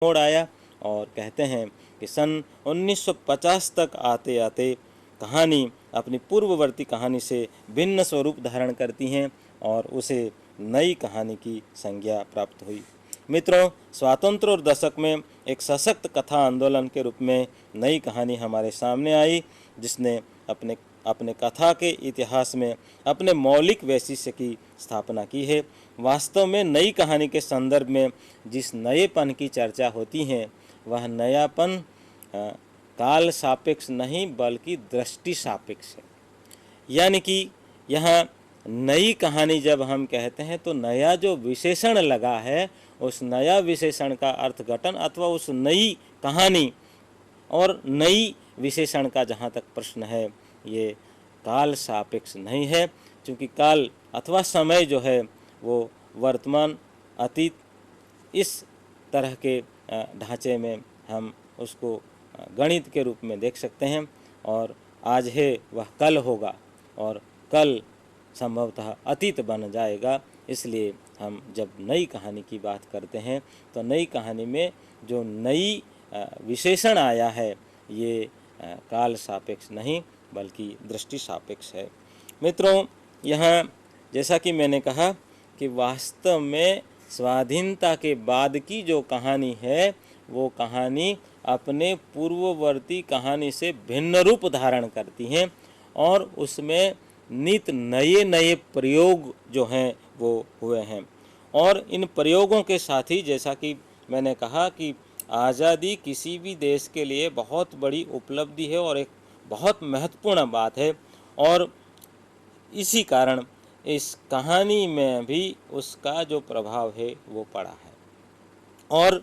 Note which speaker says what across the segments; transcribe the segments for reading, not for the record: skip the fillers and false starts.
Speaker 1: मोड़ आया और कहते हैं कि सन 1950 तक आते आते कहानी अपनी पूर्ववर्ती कहानी से भिन्न स्वरूप धारण करती हैं और उसे नई कहानी की संज्ञा प्राप्त हुई। मित्रों, स्वातंत्र्य दशक में एक सशक्त कथा आंदोलन के रूप में नई कहानी हमारे सामने आई, जिसने अपने अपने कथा के इतिहास में अपने मौलिक वैशिष्ट्य की स्थापना की है। वास्तव में नई कहानी के संदर्भ में जिस नएपन की चर्चा होती है वह नयापन काल सापेक्ष नहीं बल्कि दृष्टि सापेक्ष है। यानी कि यहाँ नई कहानी जब हम कहते हैं तो नया जो विशेषण लगा है उस नया विशेषण का अर्थघटन अथवा उस नई कहानी और नई विशेषण का जहाँ तक प्रश्न है ये काल सापेक्ष नहीं है, क्योंकि काल अथवा समय जो है वो वर्तमान अतीत इस तरह के ढांचे में हम उसको गणित के रूप में देख सकते हैं। और आज है वह कल होगा और कल संभवतः अतीत बन जाएगा। इसलिए हम जब नई कहानी की बात करते हैं तो नई कहानी में जो नई विशेषण आया है ये काल सापेक्ष नहीं बल्कि दृष्टि सापेक्ष है। मित्रों, यहाँ जैसा कि मैंने कहा कि वास्तव में स्वाधीनता के बाद की जो कहानी है वो कहानी अपने पूर्ववर्ती कहानी से भिन्न रूप धारण करती हैं और उसमें नित नए नए प्रयोग जो हैं वो हुए हैं। और इन प्रयोगों के साथ ही जैसा कि मैंने कहा कि आज़ादी किसी भी देश के लिए बहुत बड़ी उपलब्धि है और एक बहुत महत्वपूर्ण बात है, और इसी कारण इस कहानी में भी उसका जो प्रभाव है वो पड़ा है। और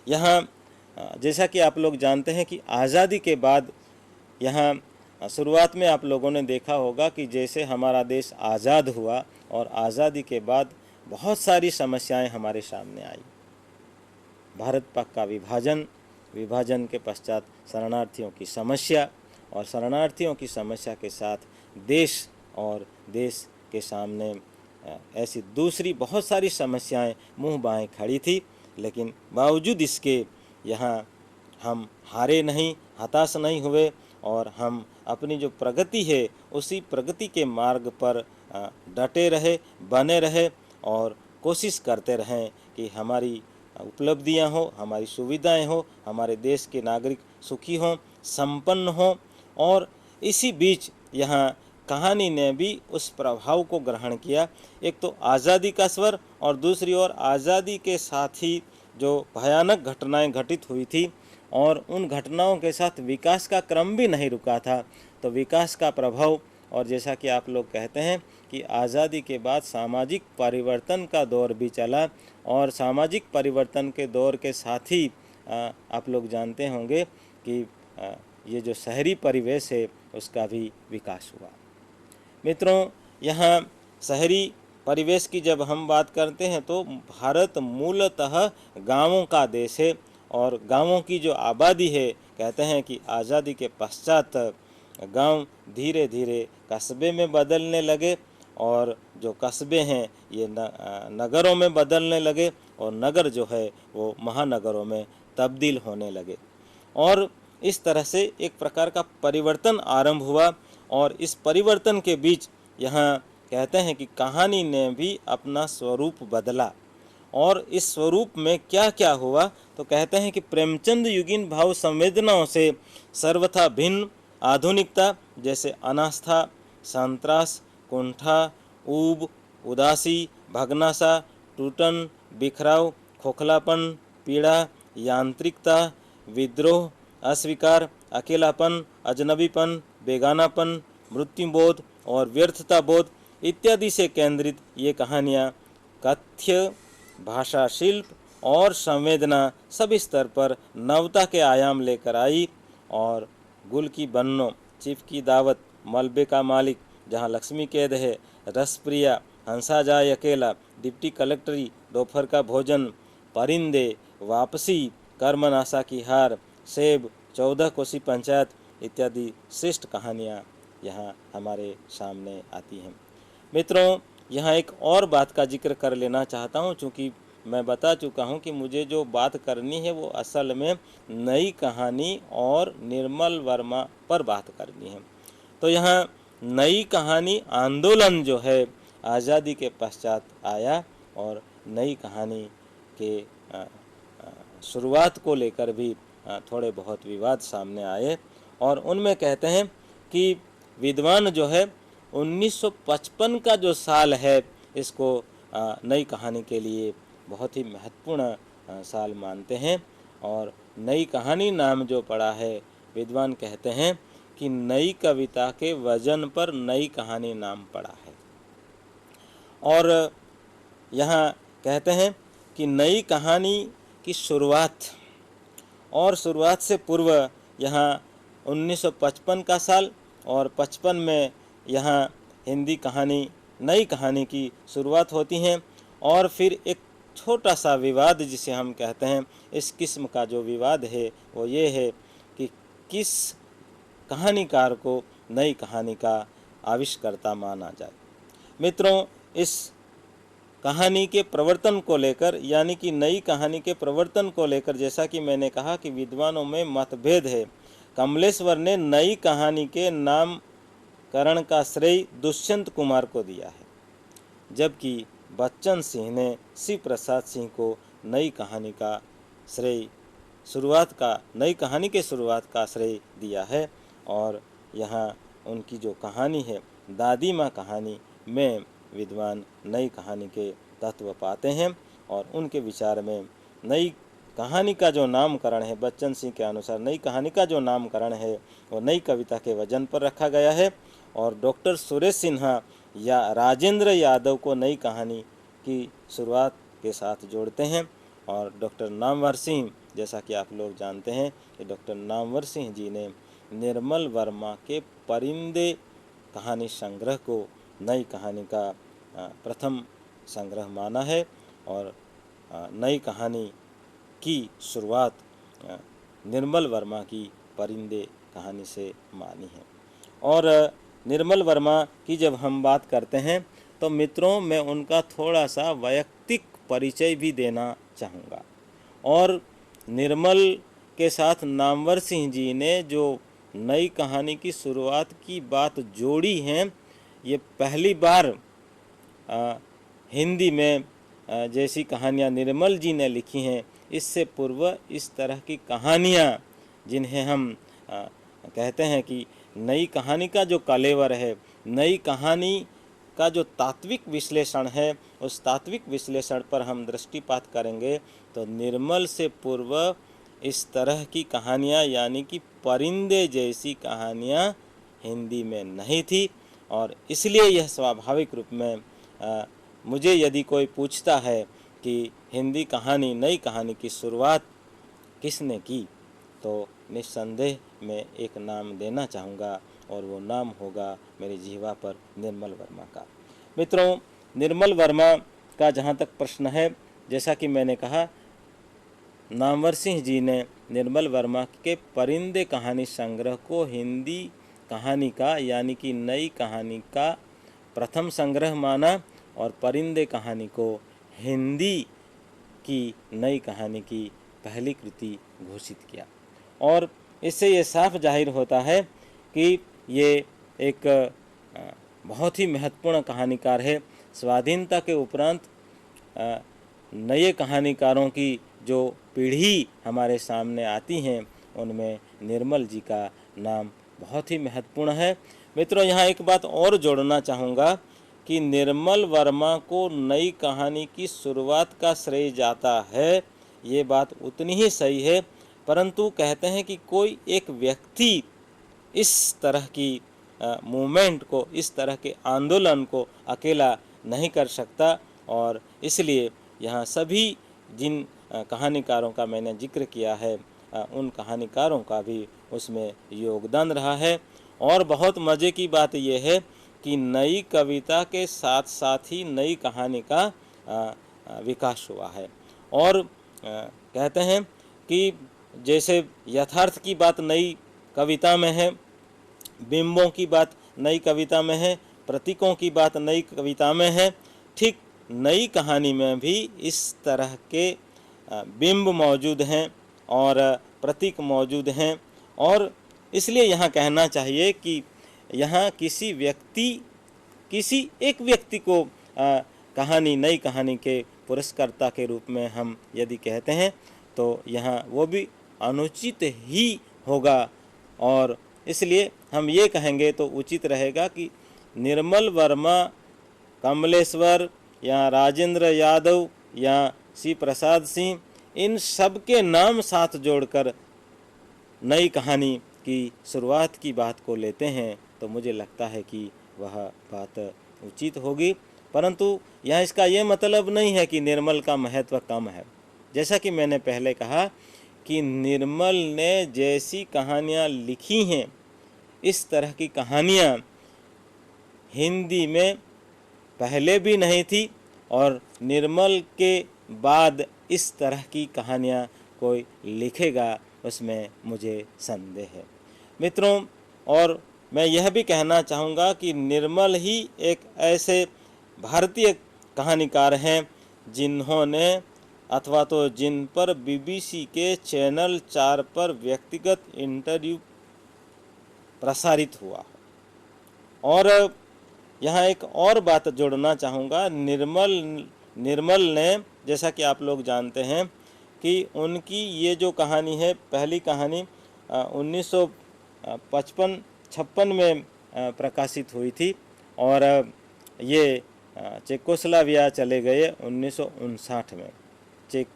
Speaker 1: यहाँ जैसा कि आप लोग जानते हैं कि आज़ादी के बाद यहाँ शुरुआत में आप लोगों ने देखा होगा कि जैसे हमारा देश आज़ाद हुआ और आज़ादी के बाद बहुत सारी समस्याएं हमारे सामने आई। भारत पाक का विभाजन, विभाजन के पश्चात शरणार्थियों की समस्या और शरणार्थियों की समस्या के साथ देश और देश के सामने ऐसी दूसरी बहुत सारी समस्याएं मुंह बाएं खड़ी थी। लेकिन बावजूद इसके यहाँ हम हारे नहीं, हताश नहीं हुए और हम अपनी जो प्रगति है उसी प्रगति के मार्ग पर डटे रहे, बने रहे और कोशिश करते रहें कि हमारी उपलब्धियां हो, हमारी सुविधाएं हो, हमारे देश के नागरिक सुखी हों, संपन्न हों। और इसी बीच यहाँ कहानी ने भी उस प्रभाव को ग्रहण किया। एक तो आज़ादी का स्वर और दूसरी ओर आज़ादी के साथ ही जो भयानक घटनाएं घटित हुई थी और उन घटनाओं के साथ विकास का क्रम भी नहीं रुका था, तो विकास का प्रभाव। और जैसा कि आप लोग कहते हैं कि आज़ादी के बाद सामाजिक परिवर्तन का दौर भी चला और सामाजिक परिवर्तन के दौर के साथ ही आप लोग जानते होंगे कि ये जो शहरी परिवेश है उसका भी विकास हुआ। मित्रों, यहाँ शहरी परिवेश की जब हम बात करते हैं तो भारत मूलतः गांवों का देश है और गांवों की जो आबादी है, कहते हैं कि आज़ादी के पश्चात गांव धीरे धीरे कस्बे में बदलने लगे और जो कस्बे हैं ये नगरों में बदलने लगे और नगर जो है वो महानगरों में तब्दील होने लगे। और इस तरह से एक प्रकार का परिवर्तन आरंभ हुआ और इस परिवर्तन के बीच यहाँ कहते हैं कि कहानी ने भी अपना स्वरूप बदला। और इस स्वरूप में क्या क्या हुआ तो कहते हैं कि प्रेमचंद युगीन भाव संवेदनाओं से सर्वथा भिन्न आधुनिकता जैसे अनास्था, संत्रास, कुंठा, ऊब, उदासी, भगनासा, टूटन, बिखराव, खोखलापन, पीड़ा, यांत्रिकता, विद्रोह, अस्वीकार, अकेलापन, अजनबीपन, बेगानापन, मृत्युबोध और व्यर्थता बोध इत्यादि से केंद्रित ये कहानियाँ कथ्य, भाषा शिल्प और संवेदना सभी स्तर पर नवता के आयाम लेकर आई। और गुल की बन्नो, चिफ की दावत, मलबे का मालिक, जहाँ लक्ष्मी कैद है, रसप्रिया, हंसा जाए अकेला, डिप्टी कलेक्टरी, दोपहर का भोजन, परिंदे, वापसी, कर्मनाशा की हार, सेब, 14 कोसी पंचायत इत्यादि श्रेष्ठ कहानियाँ यहाँ हमारे सामने आती हैं। मित्रों, यहाँ एक और बात का जिक्र कर लेना चाहता हूँ, चूँकि मैं बता चुका हूँ कि मुझे जो बात करनी है वो असल में नई कहानी और निर्मल वर्मा पर बात करनी है। तो यहाँ नई कहानी आंदोलन जो है आज़ादी के पश्चात आया और नई कहानी के शुरुआत को लेकर भी थोड़े बहुत विवाद सामने आए और उनमें कहते हैं कि विद्वान जो है 1955 का जो साल है इसको नई कहानी के लिए बहुत ही महत्वपूर्ण साल मानते हैं और नई कहानी नाम जो पड़ा है विद्वान कहते हैं कि नई कविता के वजन पर नई कहानी नाम पड़ा है। और यहाँ कहते हैं कि नई कहानी की शुरुआत और शुरुआत से पूर्व यहाँ 1955 का साल और 55 में यहाँ हिंदी कहानी नई कहानी की शुरुआत होती हैं और फिर एक छोटा सा विवाद जिसे हम कहते हैं, इस किस्म का जो विवाद है वो ये है कि किस कहानीकार को नई कहानी का आविष्कर्ता माना जाए। मित्रों, इस कहानी के प्रवर्तन को लेकर यानी कि नई कहानी के प्रवर्तन को लेकर जैसा कि मैंने कहा कि विद्वानों में मतभेद है। कमलेश्वर ने नई कहानी के नामकरण का श्रेय दुष्यंत कुमार को दिया है, जबकि बच्चन सिंह ने शिव प्रसाद सिंह को नई कहानी का श्रेय नई कहानी के शुरुआत का श्रेय दिया है। और यहाँ उनकी जो कहानी है दादी माँ कहानी में विद्वान नई कहानी के तत्व पाते हैं और उनके विचार में नई कहानी का जो नामकरण है बच्चन सिंह के अनुसार नई कहानी का जो नामकरण है वो नई कविता के वजन पर रखा गया है। और डॉक्टर सुरेश सिन्हा या राजेंद्र यादव को नई कहानी की शुरुआत के साथ जोड़ते हैं और डॉक्टर नामवर सिंह, जैसा कि आप लोग जानते हैं कि डॉक्टर नामवर सिंह जी ने निर्मल वर्मा के परिंदे कहानी संग्रह को नई कहानी का प्रथम संग्रह माना है और नई कहानी की शुरुआत निर्मल वर्मा की परिंदे कहानी से मानी है। और निर्मल वर्मा की जब हम बात करते हैं तो मित्रों मैं उनका थोड़ा सा वैयक्तिक परिचय भी देना चाहूँगा। और निर्मल के साथ नामवर सिंह जी ने जो नई कहानी की शुरुआत की बात जोड़ी है, ये पहली बार हिंदी में जैसी कहानियाँ निर्मल जी ने लिखी हैं, इससे पूर्व इस तरह की कहानियाँ जिन्हें हम कहते हैं कि नई कहानी का जो कलेवर है, नई कहानी का जो तात्विक विश्लेषण है, उस तात्विक विश्लेषण पर हम दृष्टिपात करेंगे तो निर्मल से पूर्व इस तरह की कहानियाँ यानी कि परिंदे जैसी कहानियाँ हिंदी में नहीं थी। और इसलिए यह स्वाभाविक रूप में मुझे यदि कोई पूछता है कि हिंदी कहानी नई कहानी की शुरुआत किसने की, तो निस्संदेह मैं एक नाम देना चाहूँगा और वो नाम होगा मेरी जीवा पर निर्मल वर्मा का। मित्रों, निर्मल वर्मा का जहाँ तक प्रश्न है, जैसा कि मैंने कहा नामवर सिंह जी ने निर्मल वर्मा के परिंदे कहानी संग्रह को हिंदी कहानी का यानी कि नई कहानी का प्रथम संग्रह माना और परिंदे कहानी को हिंदी की नई कहानी की पहली कृति घोषित किया। और इससे ये साफ जाहिर होता है कि ये एक बहुत ही महत्वपूर्ण कहानीकार है। स्वाधीनता के उपरांत नए कहानीकारों की जो पीढ़ी हमारे सामने आती हैं उनमें निर्मल जी का नाम बहुत ही महत्वपूर्ण है। मित्रों, यहाँ एक बात और जोड़ना चाहूँगा कि निर्मल वर्मा को नई कहानी की शुरुआत का श्रेय जाता है, ये बात उतनी ही सही है, परंतु कहते हैं कि कोई एक व्यक्ति इस तरह की मूवमेंट को, इस तरह के आंदोलन को अकेला नहीं कर सकता। और इसलिए यहाँ सभी जिन कहानीकारों का मैंने जिक्र किया है उन कहानीकारों का भी उसमें योगदान रहा है। और बहुत मज़े की बात यह है कि नई कविता के साथ साथ ही नई कहानी का विकास हुआ है। और कहते हैं कि जैसे यथार्थ की बात नई कविता में है, बिंबों की बात नई कविता में है, प्रतीकों की बात नई कविता में है, ठीक नई कहानी में भी इस तरह के बिंब मौजूद हैं और प्रतीक मौजूद हैं, और इसलिए यहाँ कहना चाहिए कि यहाँ किसी एक व्यक्ति को कहानी, नई कहानी के पुरस्कर्ता के रूप में हम यदि कहते हैं तो यहाँ वो भी अनुचित ही होगा। और इसलिए हम ये कहेंगे तो उचित रहेगा कि निर्मल वर्मा, कमलेश्वर या राजेंद्र यादव या सी प्रसाद सिंह, इन सब के नाम साथ जोड़कर नई कहानी की शुरुआत की बात को लेते हैं तो मुझे लगता है कि वह बात उचित होगी। परंतु यहाँ इसका ये मतलब नहीं है कि निर्मल का महत्व कम है। जैसा कि मैंने पहले कहा कि निर्मल ने जैसी कहानियाँ लिखी हैं, इस तरह की कहानियाँ हिंदी में पहले भी नहीं थी, और निर्मल के बाद इस तरह की कहानियाँ कोई लिखेगा उसमें मुझे संदेह है मित्रों। और मैं यह भी कहना चाहूँगा कि निर्मल ही एक ऐसे भारतीय कहानीकार हैं जिन्होंने अथवा तो जिन पर बीबीसी के चैनल 4 पर व्यक्तिगत इंटरव्यू प्रसारित हुआ। और यहाँ एक और बात जोड़ना चाहूँगा, निर्मल ने, जैसा कि आप लोग जानते हैं कि उनकी ये जो कहानी है, पहली कहानी 1956 में प्रकाशित हुई थी, और ये चेकोस्लोवाकिया चले गए 1959 में। चेक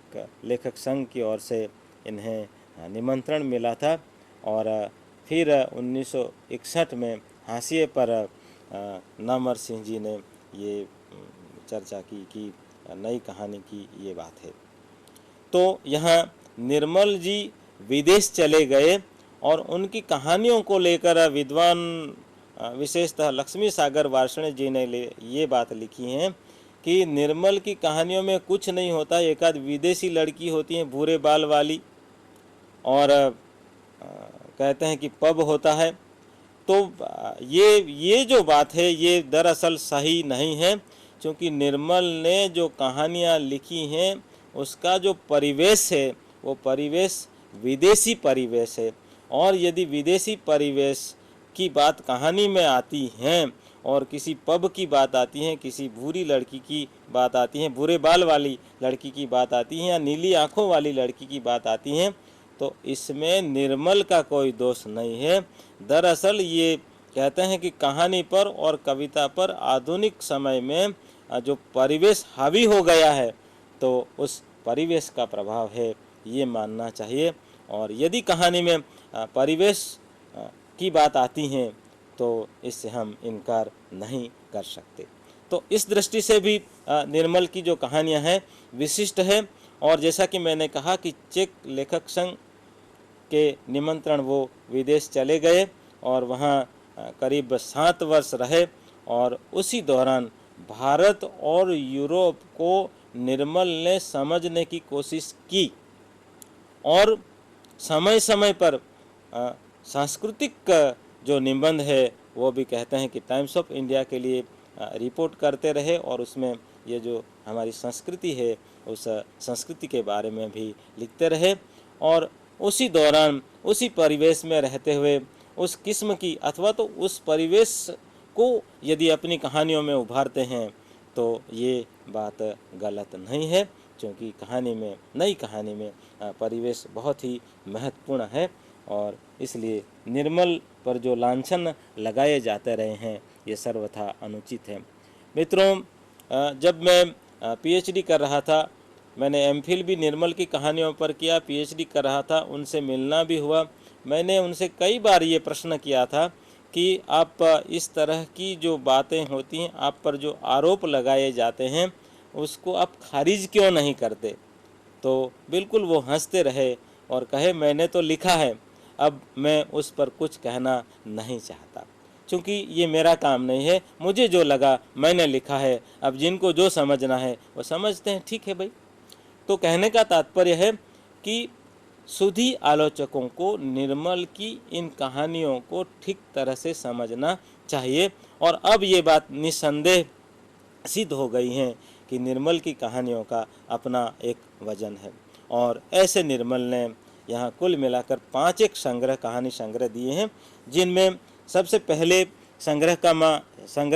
Speaker 1: लेखक संघ की ओर से इन्हें निमंत्रण मिला था, और फिर 1961 में हाशिए पर नामवर सिंह जी ने ये चर्चा की कि नई कहानी की ये बात है। तो यहाँ निर्मल जी विदेश चले गए और उनकी कहानियों को लेकर विद्वान, विशेषतः लक्ष्मी सागर वार्ष्णेय जी ने ये बात लिखी है कि निर्मल की कहानियों में कुछ नहीं होता, एक आध विदेशी लड़की होती है भूरे बाल वाली, और कहते हैं कि पब होता है। तो ये जो बात है ये दरअसल सही नहीं है, क्योंकि निर्मल ने जो कहानियाँ लिखी हैं उसका जो परिवेश है वो परिवेश विदेशी परिवेश है, और यदि विदेशी परिवेश की बात कहानी में आती है और किसी पब की बात आती है, किसी भूरी लड़की की बात आती है, भूरे बाल वाली लड़की की बात आती है, या नीली आँखों वाली लड़की की बात आती है, तो इसमें निर्मल का कोई दोष नहीं है। दरअसल ये कहते हैं कि कहानी पर और कविता पर आधुनिक समय में जो परिवेश हावी हो गया है तो उस परिवेश का प्रभाव है, ये मानना चाहिए। और यदि कहानी में परिवेश की बात आती है तो इससे हम इनकार नहीं कर सकते। तो इस दृष्टि से भी निर्मल की जो कहानियां हैं विशिष्ट है। और जैसा कि मैंने कहा कि चेक लेखक संघ के निमंत्रण वो विदेश चले गए और वहाँ करीब 7 वर्ष रहे, और उसी दौरान भारत और यूरोप को निर्मल ने समझने की कोशिश की, और समय समय पर सांस्कृतिक जो निबंध है वो भी कहते हैं कि टाइम्स ऑफ इंडिया के लिए रिपोर्ट करते रहे, और उसमें ये जो हमारी संस्कृति है उस संस्कृति के बारे में भी लिखते रहे। और उसी दौरान उसी परिवेश में रहते हुए उस किस्म की अथवा तो उस परिवेश को यदि अपनी कहानियों में उभारते हैं तो ये बात गलत नहीं है, क्योंकि कहानी में, नई कहानी में परिवेश बहुत ही महत्वपूर्ण है, और इसलिए निर्मल पर जो लांछन लगाए जाते रहे हैं ये सर्वथा अनुचित है। मित्रों, जब मैं पीएचडी कर रहा था, मैंने एमफिल भी निर्मल की कहानियों पर किया, पीएचडी कर रहा था, उनसे मिलना भी हुआ। मैंने उनसे कई बार ये प्रश्न किया था कि आप इस तरह की जो बातें होती हैं, आप पर जो आरोप लगाए जाते हैं, उसको आप खारिज क्यों नहीं करते। तो बिल्कुल वो हंसते रहे और कहे मैंने तो लिखा है, अब मैं उस पर कुछ कहना नहीं चाहता, क्योंकि ये मेरा काम नहीं है, मुझे जो लगा मैंने लिखा है, अब जिनको जो समझना है वो समझते हैं, ठीक है भाई। तो कहने का तात्पर्य है कि सुधी आलोचकों को निर्मल की इन कहानियों को ठीक तरह से समझना चाहिए। और अब ये बात निस्संदेह सिद्ध हो गई है कि निर्मल की कहानियों का अपना एक वजन है। और ऐसे निर्मल ने यहाँ कुल मिलाकर 5 एक कहानी संग्रह दिए हैं, जिनमें सबसे पहले संग्रह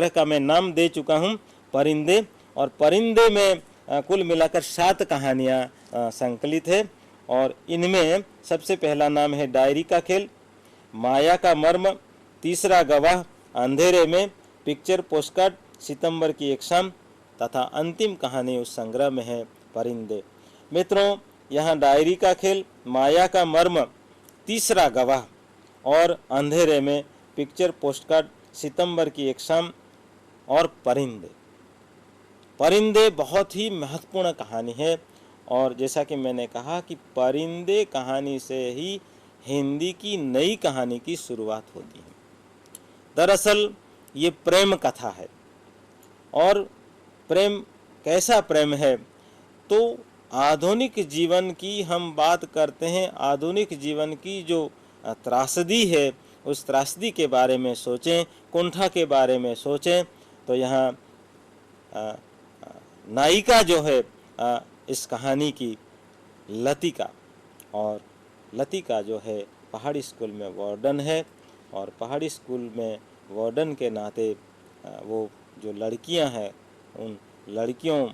Speaker 1: का मैं नाम दे चुका हूँ, परिंदे। और परिंदे में कुल मिलाकर 7 कहानियाँ संकलित है। और इनमें सबसे पहला नाम है डायरी का खेल, माया का मर्म, तीसरा गवाह, अंधेरे में, पिक्चर पोस्टकार्ड, सितंबर की एक शाम, तथा अंतिम कहानी उस संग्रह में है परिंदे। मित्रों, यहाँ डायरी का खेल, माया का मर्म, तीसरा गवाह और अंधेरे में, पिक्चर पोस्टकार्ड, सितंबर की एक शाम और परिंदे बहुत ही महत्वपूर्ण कहानी है। और जैसा कि मैंने कहा कि परिंदे कहानी से ही हिंदी की नई कहानी की शुरुआत होती है। दरअसल ये प्रेम कथा है। और प्रेम कैसा प्रेम है? तो आधुनिक जीवन की हम बात करते हैं, आधुनिक जीवन की जो त्रासदी है, उस त्रासदी के बारे में सोचें, कुंठा के बारे में सोचें, तो यहाँ नायिका जो है इस कहानी की लतिका, और लतिका जो है पहाड़ी स्कूल में वार्डन है। और पहाड़ी स्कूल में वार्डन के नाते वो जो लड़कियां हैं उन लड़कियों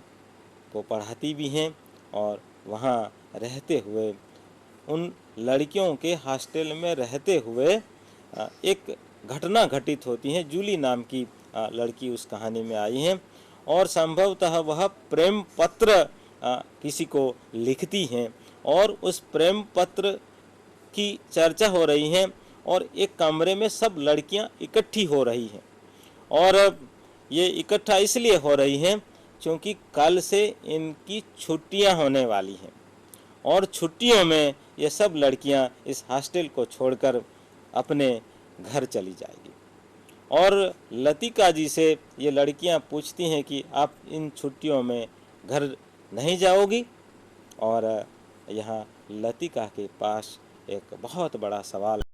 Speaker 1: को पढ़ाती भी हैं। और वहाँ रहते हुए उन लड़कियों के हॉस्टल में रहते हुए एक घटना घटित होती है। जूली नाम की लड़की उस कहानी में आई है और संभवतः वह प्रेम पत्र किसी को लिखती हैं और उस प्रेम पत्र की चर्चा हो रही है और एक कमरे में सब लड़कियां इकट्ठी हो रही हैं। और ये इकट्ठा इसलिए हो रही हैं क्योंकि कल से इनकी छुट्टियां होने वाली हैं और छुट्टियों में ये सब लड़कियां इस हॉस्टल को छोड़कर अपने घर चली जाएगी। और लतिका जी से ये लड़कियां पूछती हैं कि आप इन छुट्टियों में घर नहीं जाओगी? और यहाँ लतिका के पास एक बहुत बड़ा सवाल